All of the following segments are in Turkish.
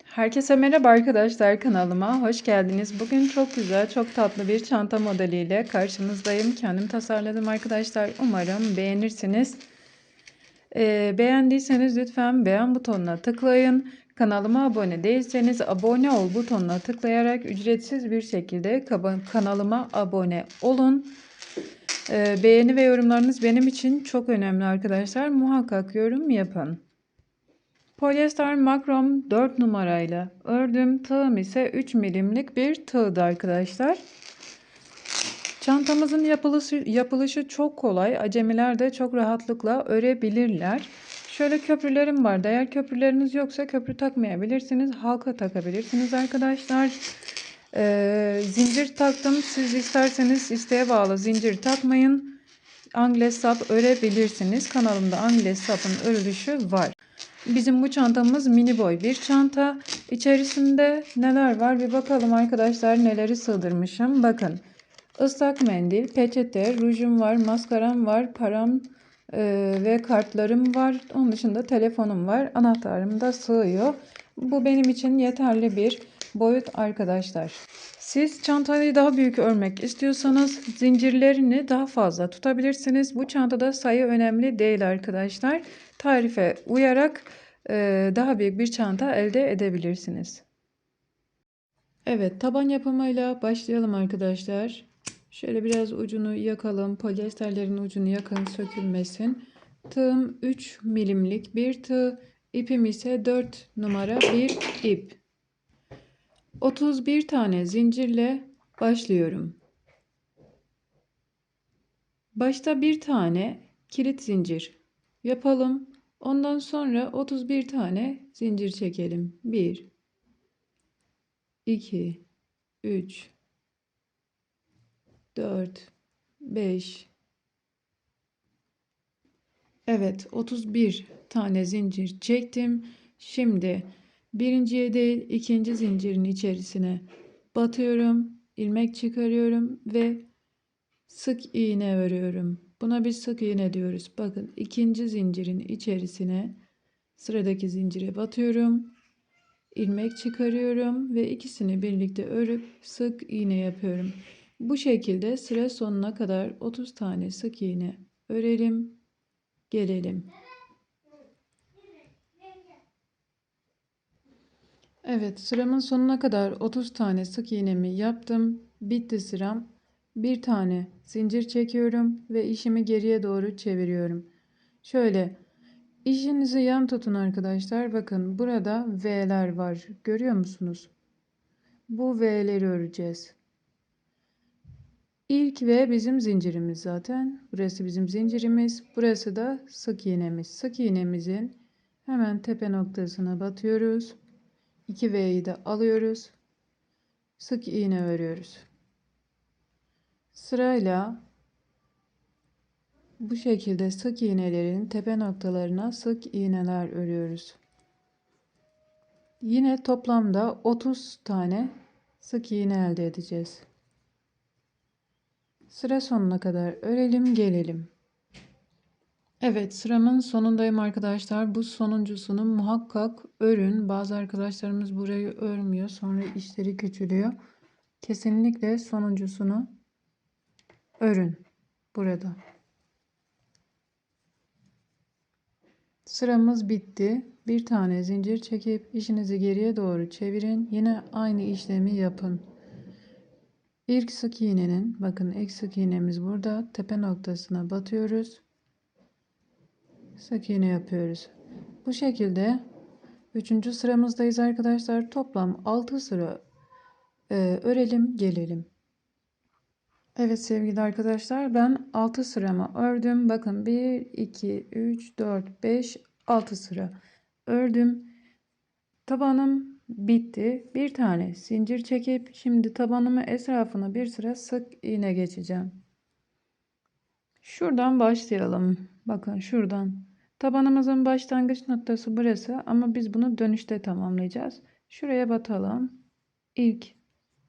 Herkese merhaba arkadaşlar, kanalıma hoş geldiniz. Bugün çok güzel, çok tatlı bir çanta modeliyle karşınızdayım. Kendim tasarladım arkadaşlar. Umarım beğenirsiniz. Beğendiyseniz lütfen beğen butonuna tıklayın. Kanalıma abone değilseniz abone ol butonuna tıklayarak ücretsiz bir şekilde kanalıma abone olun. Beğeni ve yorumlarınız benim için çok önemli arkadaşlar. Muhakkak yorum yapın. Polyester makrom 4 numarayla ördüm. Tığım ise 3 milimlik bir tığdı arkadaşlar. Çantamızın yapılışı çok kolay. Acemiler de çok rahatlıkla örebilirler. Şöyle köprülerim var. Eğer köprüleriniz yoksa köprü takmayabilirsiniz. Halka takabilirsiniz arkadaşlar. Zincir taktım. Siz isterseniz isteğe bağlı zincir takmayın. Angles sap örebilirsiniz. Kanalımda angles sapın örülüşü var. Bizim bu çantamız mini boy bir çanta. İçerisinde neler var bir bakalım arkadaşlar, neleri sığdırmışım. Bakın, ıslak mendil, peçete, rujum var, maskaram var, param ve kartlarım var. Onun dışında telefonum var. Anahtarım da sığıyor. Bu benim için yeterli bir boyut arkadaşlar. Siz çantayı daha büyük örmek istiyorsanız zincirlerini daha fazla tutabilirsiniz. Bu çantada sayı önemli değil arkadaşlar. Tarife uyarak daha büyük bir çanta elde edebilirsiniz. Evet, taban yapımıyla başlayalım arkadaşlar. Şöyle biraz ucunu yakalım. Polyesterlerin ucunu yakın, sökülmesin. Tığım 3 milimlik bir tığ. İpim ise 4 numara bir ip. 31 tane zincirle başlıyorum. Başta bir tane kilit zincir yapalım. Ondan sonra 31 tane zincir çekelim. 1, 2, 3, 4, 5. Evet, 31 tane zincir çektim. Şimdi birinciye değil ikinci zincirin içerisine batıyorum. İlmek çıkarıyorum ve sık iğne örüyorum. Buna bir sık iğne diyoruz. Bakın, ikinci zincirin içerisine sıradaki zincire batıyorum. İlmek çıkarıyorum ve ikisini birlikte örüp sık iğne yapıyorum. Bu şekilde sıra sonuna kadar 30 tane sık iğne örelim, gelelim. Evet, sıramın sonuna kadar 30 tane sık iğnemi yaptım. Bitti sıram. Bir tane zincir çekiyorum ve işimi geriye doğru çeviriyorum. Şöyle işinizi yan tutun arkadaşlar. Bakın, burada V'ler var. Görüyor musunuz? Bu V'leri öreceğiz. İlk V bizim zincirimiz zaten. Burası bizim zincirimiz. Burası da sık iğnemiz. Sık iğnemizin hemen tepe noktasına batıyoruz. 2 V'yi de alıyoruz. Sık iğne örüyoruz. Sırayla bu şekilde sık iğnelerin tepe noktalarına sık iğneler örüyoruz. Yine toplamda 30 tane sık iğne elde edeceğiz. Sıra sonuna kadar örelim, gelelim. Evet, sıramın sonundayım arkadaşlar. Bu sonuncusunu muhakkak örün. Bazı arkadaşlarımız burayı örmüyor. Sonra işleri küçülüyor. Kesinlikle sonuncusunu örün. Burada. Sıramız bitti. Bir tane zincir çekip işinizi geriye doğru çevirin. Yine aynı işlemi yapın. İlk sık iğnenin, bakın ilk sık iğnemiz burada. Tepe noktasına batıyoruz. Sık iğne yapıyoruz. Bu şekilde 3. sıramızdayız arkadaşlar. Toplam 6 sıra örelim, gelelim. Evet sevgili arkadaşlar, ben 6 sıramı ördüm. Bakın 1, 2, 3, 4, 5, 6 sıra ördüm. Tabanım bitti. Bir tane zincir çekip şimdi tabanımı etrafına bir sıra sık iğne geçeceğim. Şuradan başlayalım. Bakın şuradan. Tabanımızın başlangıç noktası burası ama biz bunu dönüşte tamamlayacağız. Şuraya batalım. İlk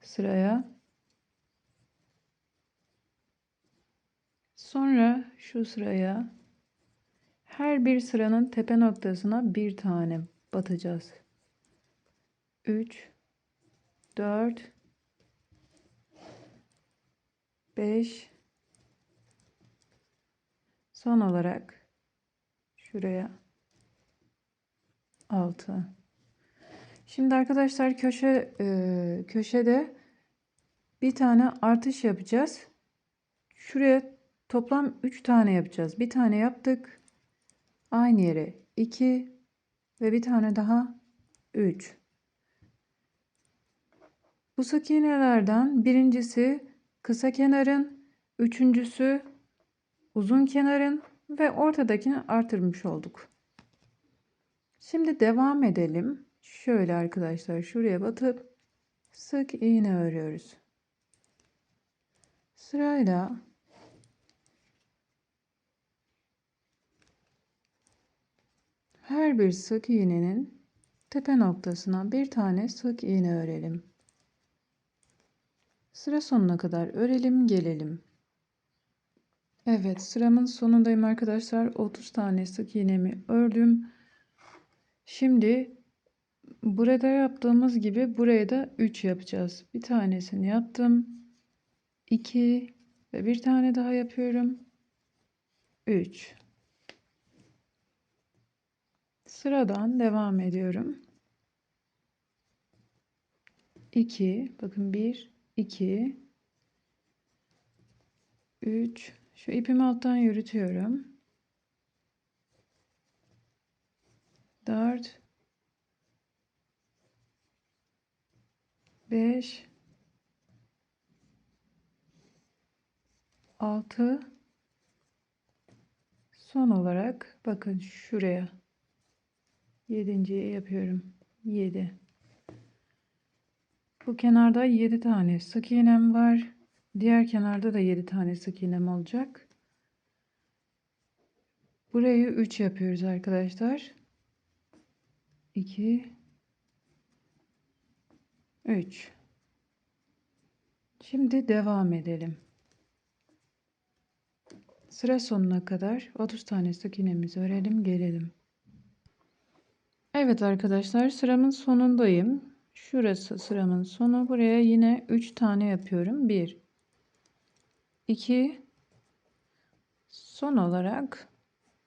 sıraya. Sonra şu sıraya. Her bir sıranın tepe noktasına bir tane batacağız. 3, 4, 5, son olarak şuraya 6. Şimdi arkadaşlar köşede bir tane artış yapacağız. Şuraya toplam 3 tane yapacağız. Bir tane yaptık. Aynı yere 2 ve bir tane daha 3. Bu sık iğnelerden birincisi kısa kenarın, üçüncüsü uzun kenarın ve ortadakini artırmış olduk. Şimdi devam edelim. Şöyle arkadaşlar şuraya batıp sık iğne örüyoruz. Sırayla her bir sık iğnenin tepe noktasına bir tane sık iğne örelim. Sıra sonuna kadar örelim, gelelim. Evet, sıramın sonundayım arkadaşlar. 30 tane sık iğnemi ördüm. Şimdi burada yaptığımız gibi buraya da 3 yapacağız. Bir tanesini yaptım. 2 ve bir tane daha yapıyorum. 3. Sıradan devam ediyorum. 2, bakın 1, 2, 3. Şu ipimi alttan yürütüyorum. 4, 5, 6. Son olarak bakın şuraya 7.'yi yapıyorum. 7. Bu kenarda 7 tane sık iğnem var. Diğer kenarda da 7 tane sık iğnem olacak. Burayı 3 yapıyoruz arkadaşlar. 2, 3. Şimdi devam edelim. Sıra sonuna kadar 30 tane sık iğnemizi örelim, gelelim. Evet arkadaşlar, sıramın sonundayım. Şurası sıramın sonu. Buraya yine 3 tane yapıyorum. 1, 2, son olarak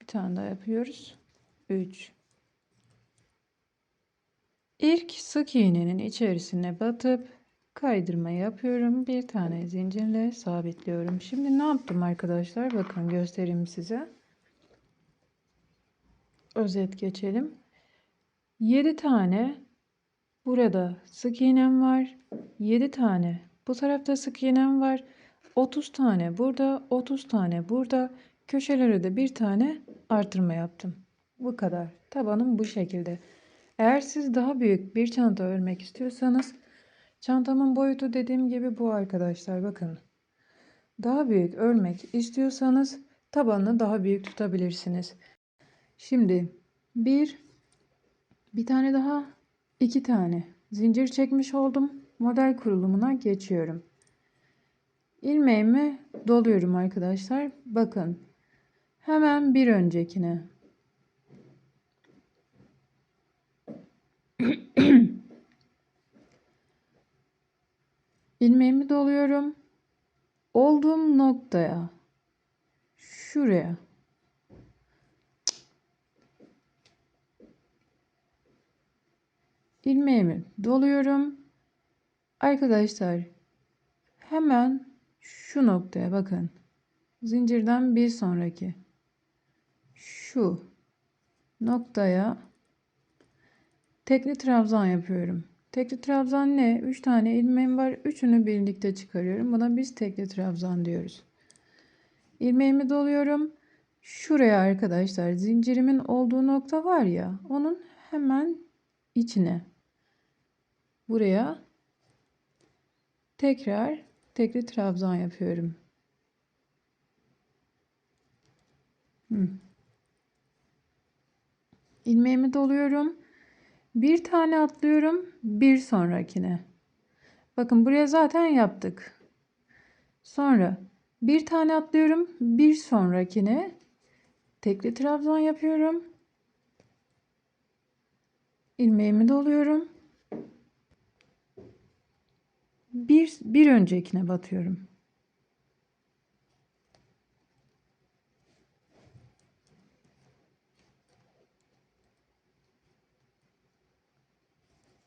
bir tane daha yapıyoruz. 3. İlk sık iğnenin içerisine batıp kaydırma yapıyorum. Bir tane zincirle sabitliyorum. Şimdi ne yaptım arkadaşlar? Bakın göstereyim size. Özet geçelim. 7 tane burada sık iğnem var. 7 tane bu tarafta sık iğnem var. 30 tane burada, 30 tane burada. Köşelere de bir tane artırma yaptım. Bu kadar. Tabanım bu şekilde. Eğer siz daha büyük bir çanta örmek istiyorsanız, çantamın boyutu dediğim gibi bu arkadaşlar. Bakın. Daha büyük örmek istiyorsanız tabanını daha büyük tutabilirsiniz. Şimdi bir tane daha, 2 tane zincir çekmiş oldum. Model kurulumuna geçiyorum. İlmeğimi doluyorum arkadaşlar. Bakın. Hemen bir öncekine. İlmeğimi doluyorum. Olduğum noktaya, şuraya ilmeğimi doluyorum. Arkadaşlar hemen şu noktaya bakın. Zincirden bir sonraki şu noktaya tekli trabzan yapıyorum. Tekli trabzan ne? 3 tane ilmeğim var. Üçünü birlikte çıkarıyorum. Buna biz tekli trabzan diyoruz. İlmeğimi doluyorum. Şuraya arkadaşlar zincirimin olduğu nokta var ya, onun hemen içine. Buraya tekrar tekli trabzan yapıyorum. İlmeğimi doluyorum. Bir tane atlıyorum bir sonrakine. Bakın buraya zaten yaptık. Sonra bir tane atlıyorum bir sonrakine. Tekli trabzan yapıyorum. İlmeğimi doluyorum. Bir öncekine batıyorum.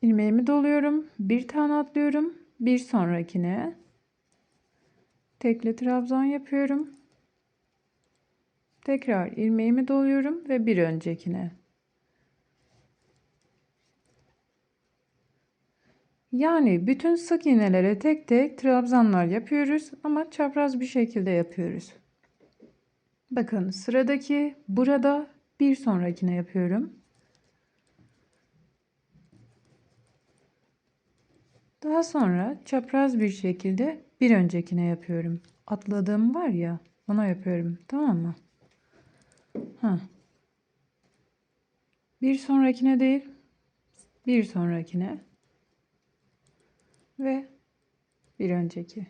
İlmeğimi doluyorum. Bir tane atlıyorum. Bir sonrakine tekli trabzan yapıyorum. Tekrar ilmeğimi doluyorum ve bir öncekine. Yani bütün sık iğnelere tek tek trabzanlar yapıyoruz ama çapraz bir şekilde yapıyoruz. Bakın sıradaki burada bir sonrakine yapıyorum. Daha sonra çapraz bir şekilde bir öncekine yapıyorum. Atladığım var ya, ona yapıyorum. Tamam mı? Ha. Bir sonrakine değil, bir sonrakine ve bir önceki.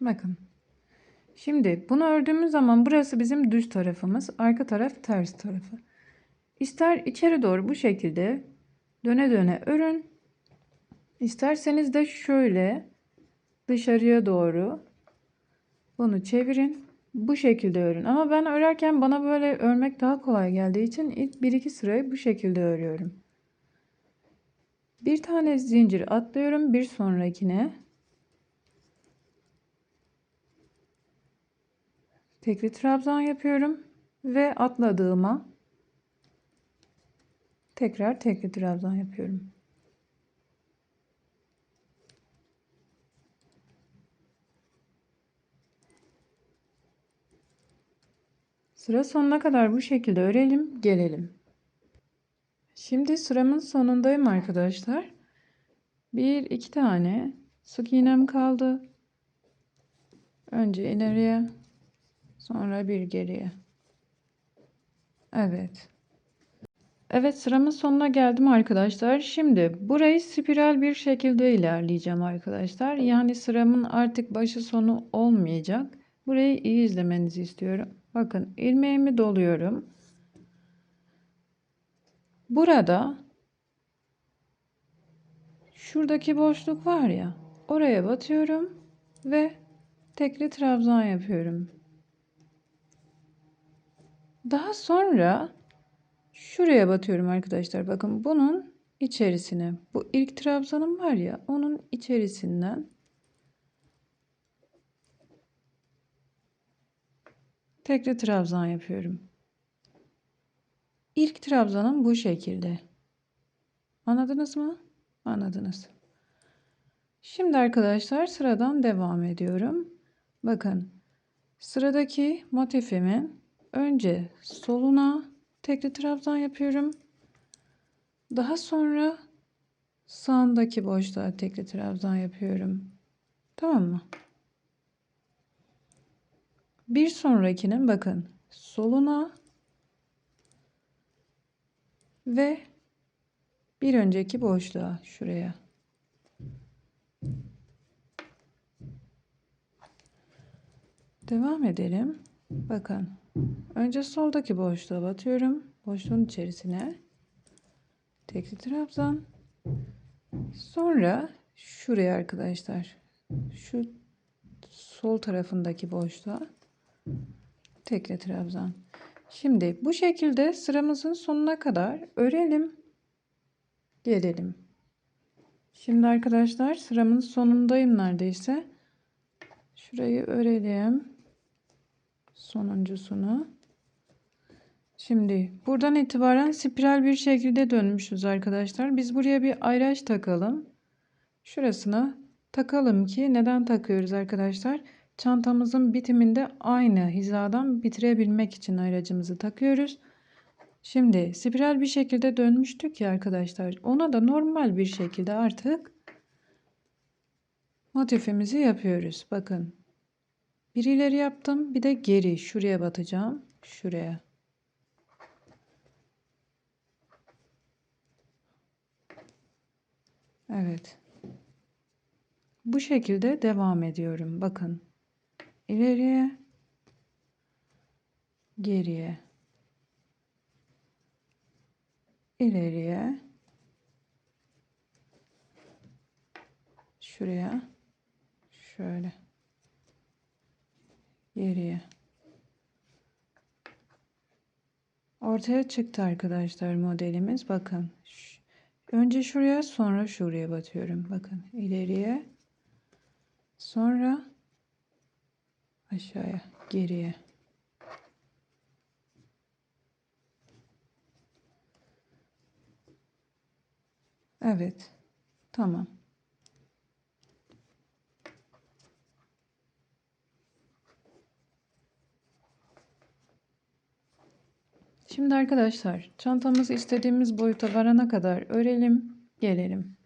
Bakın. Şimdi bunu ördüğümüz zaman burası bizim düz tarafımız, arka taraf ters tarafı. İster içeri doğru bu şekilde döne döne örün. İsterseniz de şöyle dışarıya doğru bunu çevirin. Bu şekilde örün. Ama ben örerken bana böyle örmek daha kolay geldiği için ilk 1-2 sırayı bu şekilde örüyorum. Bir tane zincir atlıyorum bir sonrakine. Tekli trabzan yapıyorum ve atladığıma tekrar tekli trabzan yapıyorum. Sıra sonuna kadar bu şekilde örelim, gelelim. Şimdi sıramın sonundayım arkadaşlar. 1-2 tane sık iğnem kaldı. Önce ileriye, sonra bir geriye. Evet. Evet, sıramın sonuna geldim arkadaşlar. Şimdi burayı spiral bir şekilde ilerleyeceğim arkadaşlar. Yani sıramın artık başı sonu olmayacak. Burayı iyi izlemenizi istiyorum. Bakın ilmeğimi doluyorum. Burada şuradaki boşluk var ya, oraya batıyorum ve tekli trabzan yapıyorum. Daha sonra şuraya batıyorum arkadaşlar. Bakın bunun içerisine, bu ilk trabzanım var ya, onun içerisinden tekli trabzan yapıyorum. İlk trabzanım bu şekilde. Anladınız mı? Anladınız. Şimdi arkadaşlar sıradan devam ediyorum. Bakın sıradaki motifimin önce soluna tekli trabzan yapıyorum. Daha sonra sağındaki boşluğa tekli trabzan yapıyorum. Tamam mı? Bir sonrakinin bakın soluna ve bir önceki boşluğa şuraya. Devam edelim. Bakın. Önce soldaki boşluğa batıyorum. Boşluğun içerisine tekli trabzan. Sonra şuraya arkadaşlar. Şu sol tarafındaki boşluğa tekli trabzan. Şimdi bu şekilde sıramızın sonuna kadar örelim. Gelelim. Şimdi arkadaşlar sıramın sonundayım neredeyse. Şurayı örelim. Sonuncusunu. Şimdi buradan itibaren spiral bir şekilde dönmüşüz arkadaşlar. Biz buraya bir ayraç takalım. Şurasına takalım ki neden takıyoruz arkadaşlar? Çantamızın bitiminde aynı hizadan bitirebilmek için ayracımızı takıyoruz. Şimdi spiral bir şekilde dönmüştük ya arkadaşlar. Ona da normal bir şekilde artık motifimizi yapıyoruz. Bakın. Bir ileri yaptım, bir de geri şuraya batacağım. Şuraya. Evet. Bu şekilde devam ediyorum. Bakın. İleriye geriye, ileriye, şuraya, şöyle, geriye. Ortaya çıktı arkadaşlar modelimiz. Bakın. Önce şuraya, sonra şuraya batıyorum. Bakın, ileriye, sonra aşağıya, geriye. Evet. Tamam. Şimdi arkadaşlar çantamızı istediğimiz boyuta varana kadar örelim, gelelim.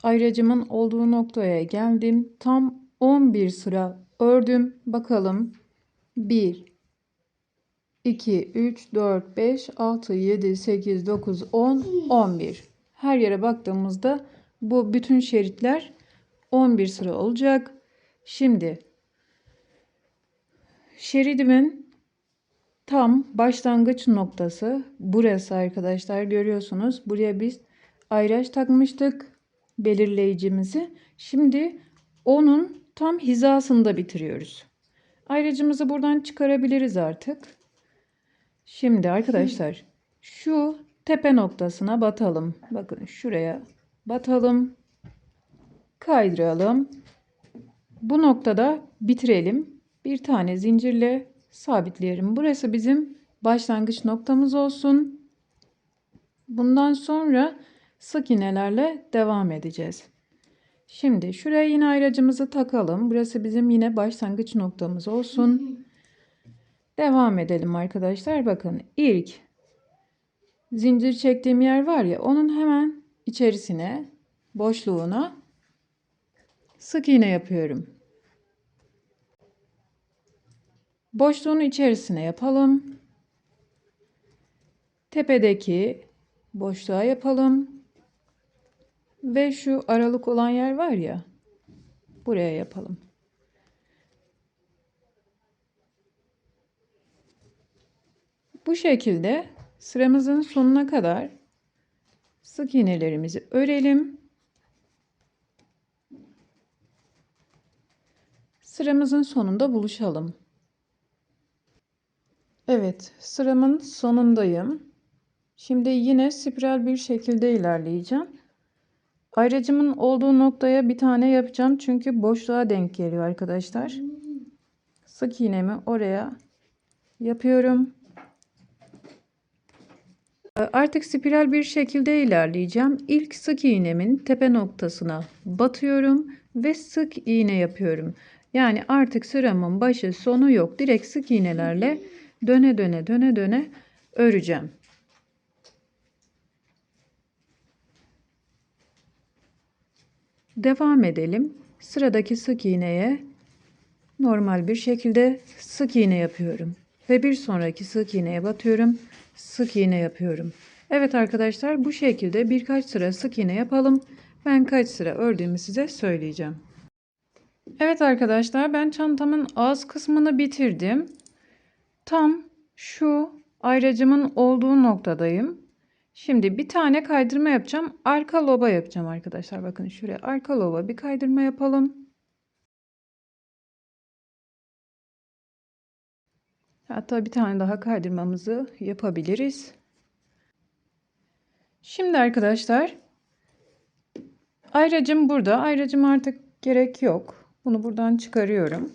Ayracımın olduğu noktaya geldim. Tam 11 sıra ördüm. Bakalım. 1, 2, 3, 4, 5, 6, 7, 8, 9, 10, 11. Her yere baktığımızda bu bütün şeritler 11 sıra olacak. Şimdi şeridimin tam başlangıç noktası burası arkadaşlar, görüyorsunuz. Buraya biz ayraç takmıştık, belirleyicimizi. Şimdi onun tam hizasında bitiriyoruz. Ayracımızı buradan çıkarabiliriz artık. Şimdi arkadaşlar şu tepe noktasına batalım. Bakın şuraya batalım. Kaydıralım. Bu noktada bitirelim. Bir tane zincirle sabitleyelim. Burası bizim başlangıç noktamız olsun. Bundan sonra sık iğnelerle devam edeceğiz. Şimdi şuraya yine ayracımızı takalım. Burası bizim yine başlangıç noktamız olsun. Devam edelim arkadaşlar. Bakın ilk zincir çektiğim yer var ya, onun hemen içerisine, boşluğuna sık iğne yapıyorum. Boşluğun içerisine yapalım. Tepedeki boşluğa yapalım. Ve şu aralık olan yer var ya, buraya yapalım. Bu şekilde sıramızın sonuna kadar sık iğnelerimizi örelim. Sıramızın sonunda buluşalım. Evet, sıramın sonundayım. Şimdi yine spiral bir şekilde ilerleyeceğim. Ayracımın olduğu noktaya bir tane yapacağım. Çünkü boşluğa denk geliyor arkadaşlar. Sık iğnemi oraya yapıyorum. Artık spiral bir şekilde ilerleyeceğim. İlk sık iğnemin tepe noktasına batıyorum ve sık iğne yapıyorum. Yani artık sıramın başı sonu yok. Direkt sık iğnelerle döne döne öreceğim. Devam edelim. Sıradaki sık iğneye normal bir şekilde sık iğne yapıyorum. Ve bir sonraki sık iğneye batıyorum. Sık iğne yapıyorum. Evet arkadaşlar, bu şekilde birkaç sıra sık iğne yapalım. Ben kaç sıra ördüğümü size söyleyeceğim. Evet arkadaşlar, ben çantamın ağız kısmını bitirdim. Tam şu ayracımın olduğu noktadayım. Şimdi bir tane kaydırma yapacağım. Arka loba yapacağım arkadaşlar. Bakın şuraya arka loba bir kaydırma yapalım. Hatta bir tane daha kaydırmamızı yapabiliriz. Şimdi arkadaşlar ayracım burada. Ayracım artık gerek yok. Bunu buradan çıkarıyorum.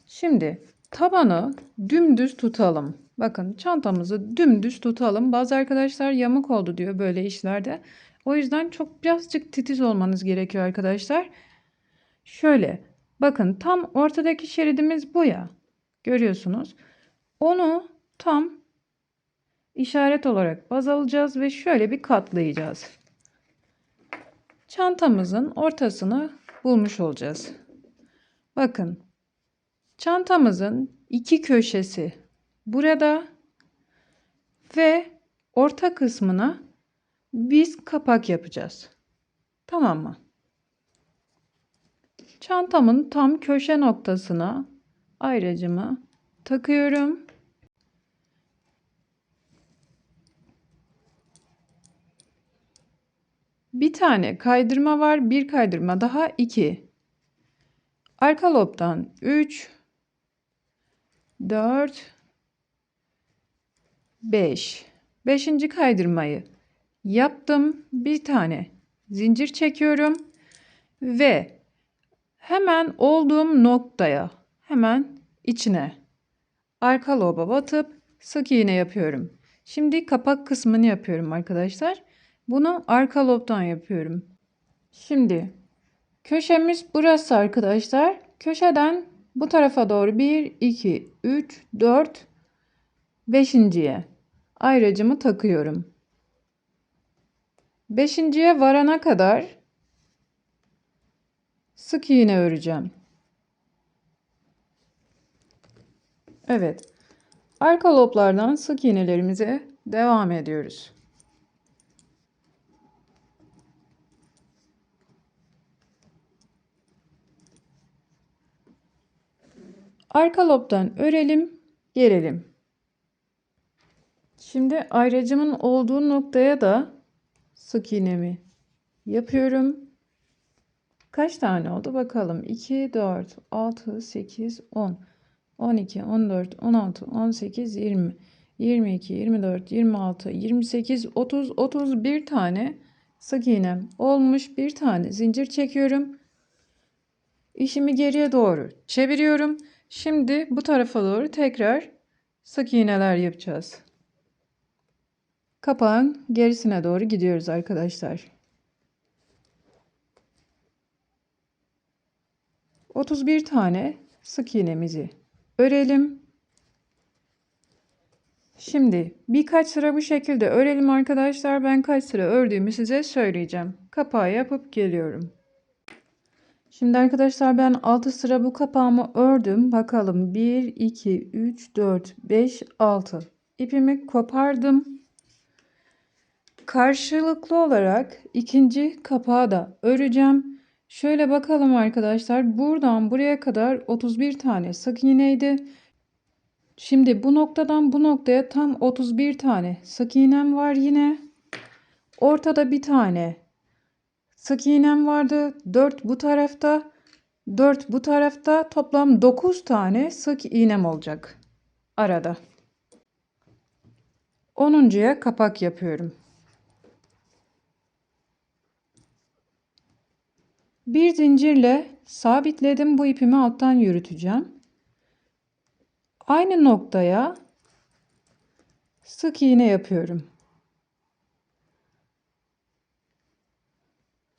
Şimdi tabanı dümdüz tutalım. Bakın çantamızı dümdüz tutalım. Bazı arkadaşlar yamuk oldu diyor böyle işlerde. O yüzden çok birazcık titiz olmanız gerekiyor arkadaşlar. Şöyle bakın, tam ortadaki şeridimiz bu ya. Görüyorsunuz. Onu tam işaret olarak baz alacağız ve şöyle bir katlayacağız. Çantamızın ortasını bulmuş olacağız. Bakın, çantamızın iki köşesi burada ve orta kısmına biz kapak yapacağız. Tamam mı? Çantamın tam köşe noktasına ayracımı takıyorum. Bir tane kaydırma var. Bir kaydırma daha 2. Arka lobdan 3, 4, 5. Beşinci kaydırmayı yaptım. Bir tane zincir çekiyorum ve hemen olduğum noktaya, hemen içine, arka loba batıp sık iğne yapıyorum. Şimdi kapak kısmını yapıyorum arkadaşlar. Bunu arka lobdan yapıyorum. Şimdi köşemiz burası arkadaşlar. Köşeden bu tarafa doğru 1, 2, 3, 4, 5.'ye ayracımı takıyorum. 5.'ye varana kadar sık iğne öreceğim. Evet. Arka loblardan sık iğnelerimize devam ediyoruz. Arka lobdan örelim, gelelim. Şimdi ayracımın olduğu noktaya da sık iğnemi yapıyorum. Kaç tane oldu bakalım. 2, 4, 6, 8, 10, 12, 14, 16, 18, 20, 22, 24, 26, 28, 30, 31 tane sık iğnem olmuş. Bir tane zincir çekiyorum. İşimi geriye doğru çeviriyorum. Şimdi bu tarafa doğru tekrar sık iğneler yapacağız. Kapağın gerisine doğru gidiyoruz arkadaşlar. 31 tane sık iğnemizi örelim. Şimdi birkaç sıra bu şekilde örelim arkadaşlar. Ben kaç sıra ördüğümü size söyleyeceğim. Kapağı yapıp geliyorum. Şimdi arkadaşlar ben 6 sıra bu kapağımı ördüm. Bakalım 1, 2, 3, 4, 5, 6. İpimi kopardım. Karşılıklı olarak ikinci kapağı da öreceğim. Şöyle bakalım arkadaşlar. Buradan buraya kadar 31 tane sık iğneydi. Şimdi bu noktadan bu noktaya tam 31 tane sık iğnem var yine. Ortada bir tane sık iğnem vardı. 4 bu tarafta, 4 bu tarafta, toplam 9 tane sık iğnem olacak arada. 10.'ya kapak yapıyorum. Bir zincirle sabitledim. Bu ipimi alttan yürüteceğim. Aynı noktaya sık iğne yapıyorum.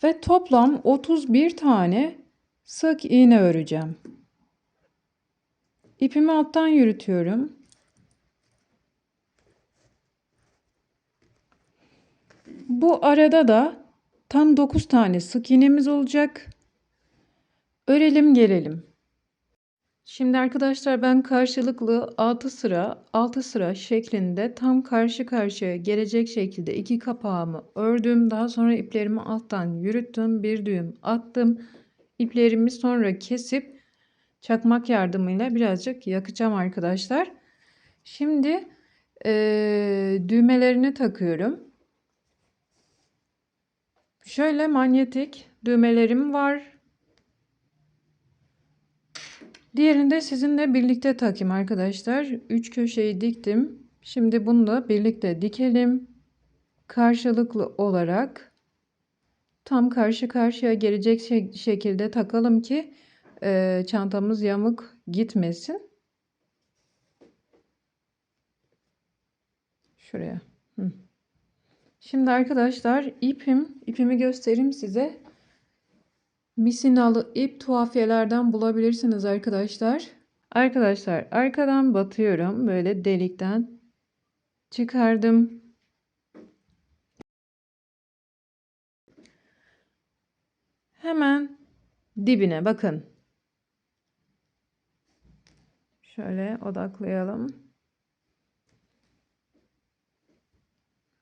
Ve toplam 31 tane sık iğne öreceğim. İpimi alttan yürütüyorum. Bu arada da tam 9 tane sık iğnemiz olacak. Örelim gelelim. Şimdi arkadaşlar ben karşılıklı 6 sıra şeklinde tam karşı karşıya gelecek şekilde iki kapağımı ördüm. Daha sonra iplerimi alttan yürüttüm. Bir düğüm attım. İplerimi sonra kesip çakmak yardımıyla birazcık yakacağım arkadaşlar. Şimdi düğmelerini takıyorum. Şöyle manyetik düğmelerim var. Diğerini de sizinle birlikte takayım arkadaşlar. 3 köşeyi diktim. Şimdi bunu da birlikte dikelim. Karşılıklı olarak tam karşı karşıya gelecek şekilde takalım ki çantamız yamuk gitmesin. Şuraya. Şimdi arkadaşlar ipimi göstereyim size. Misinalı ip tuhafiyelerden bulabilirsiniz arkadaşlar. Arkadaşlar arkadan batıyorum. Böyle delikten çıkardım. Hemen dibine bakın. Şöyle odaklayalım.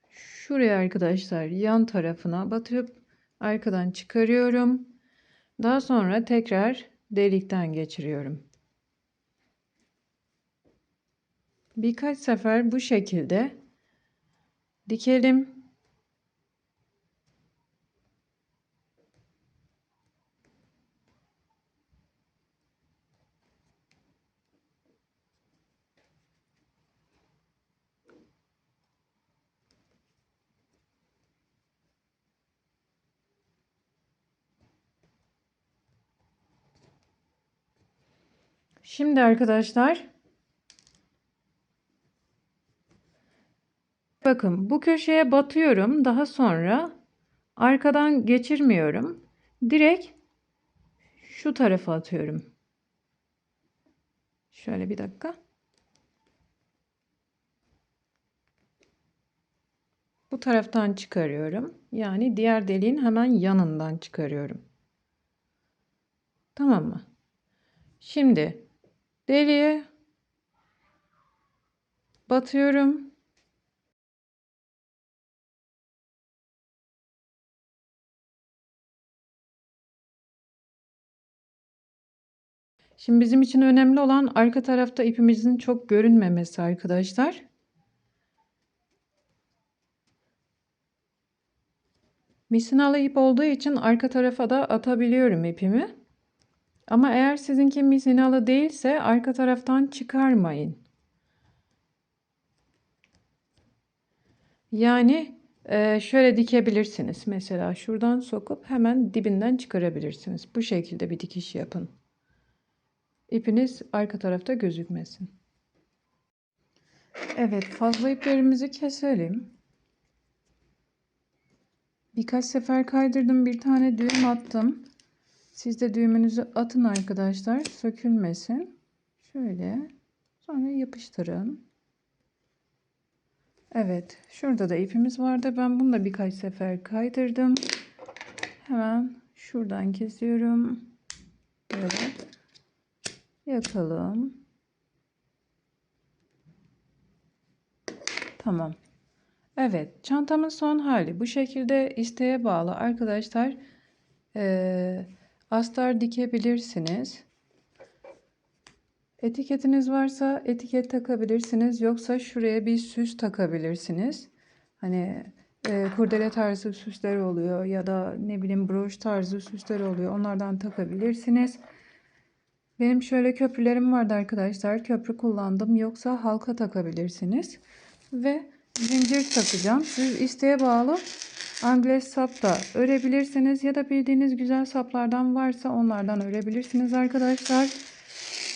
Şuraya arkadaşlar yan tarafına batıp arkadan çıkarıyorum. Daha sonra tekrar delikten geçiriyorum. Birkaç sefer bu şekilde dikelim. Şimdi arkadaşlar bakın bu köşeye batıyorum. Daha sonra arkadan geçirmiyorum. Direkt şu tarafa atıyorum. Şöyle bir dakika. Bu taraftan çıkarıyorum. Yani diğer deliğin hemen yanından çıkarıyorum. Tamam mı? Şimdi deliğe batıyorum. Şimdi bizim için önemli olan arka tarafta ipimizin çok görünmemesi arkadaşlar. Misinalı ip olduğu için arka tarafa da atabiliyorum ipimi. Ama eğer sizinki misinalı değilse arka taraftan çıkarmayın. Yani şöyle dikebilirsiniz. Mesela şuradan sokup hemen dibinden çıkarabilirsiniz. Bu şekilde bir dikiş yapın. İpiniz arka tarafta gözükmesin. Evet, fazla iplerimizi keselim. Birkaç sefer kaydırdım, bir tane düğüm attım. Siz de düğümünüzü atın arkadaşlar, sökülmesin. Şöyle, sonra yapıştırın. Evet, şurada da ipimiz vardı. Ben bunu da birkaç sefer kaydırdım. Hemen şuradan kesiyorum. Böyle yakalım. Tamam. Evet, çantamın son hali bu şekilde. İsteğe bağlı arkadaşlar. Astar dikebilirsiniz. Etiketiniz varsa etiket takabilirsiniz. Yoksa şuraya bir süs takabilirsiniz. Hani kurdele tarzı süsler oluyor ya da ne bileyim broş tarzı süsler oluyor. Onlardan takabilirsiniz. Benim şöyle köprülerim vardı arkadaşlar. Köprü kullandım. Yoksa halka takabilirsiniz. Ve zincir takacağım. Siz isteğe bağlı angles sap da örebilirsiniz. Ya da bildiğiniz güzel saplardan varsa onlardan örebilirsiniz arkadaşlar.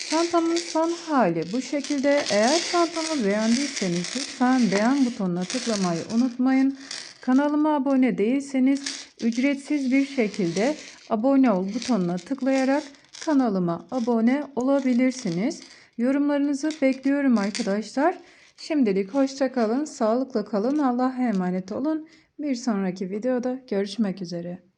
Çantamın son hali bu şekilde. Eğer çantamı beğendiyseniz lütfen beğen butonuna tıklamayı unutmayın. Kanalıma abone değilseniz ücretsiz bir şekilde abone ol butonuna tıklayarak kanalıma abone olabilirsiniz. Yorumlarınızı bekliyorum arkadaşlar. Şimdilik hoşça kalın, sağlıkla kalın, Allah'a emanet olun. Bir sonraki videoda görüşmek üzere.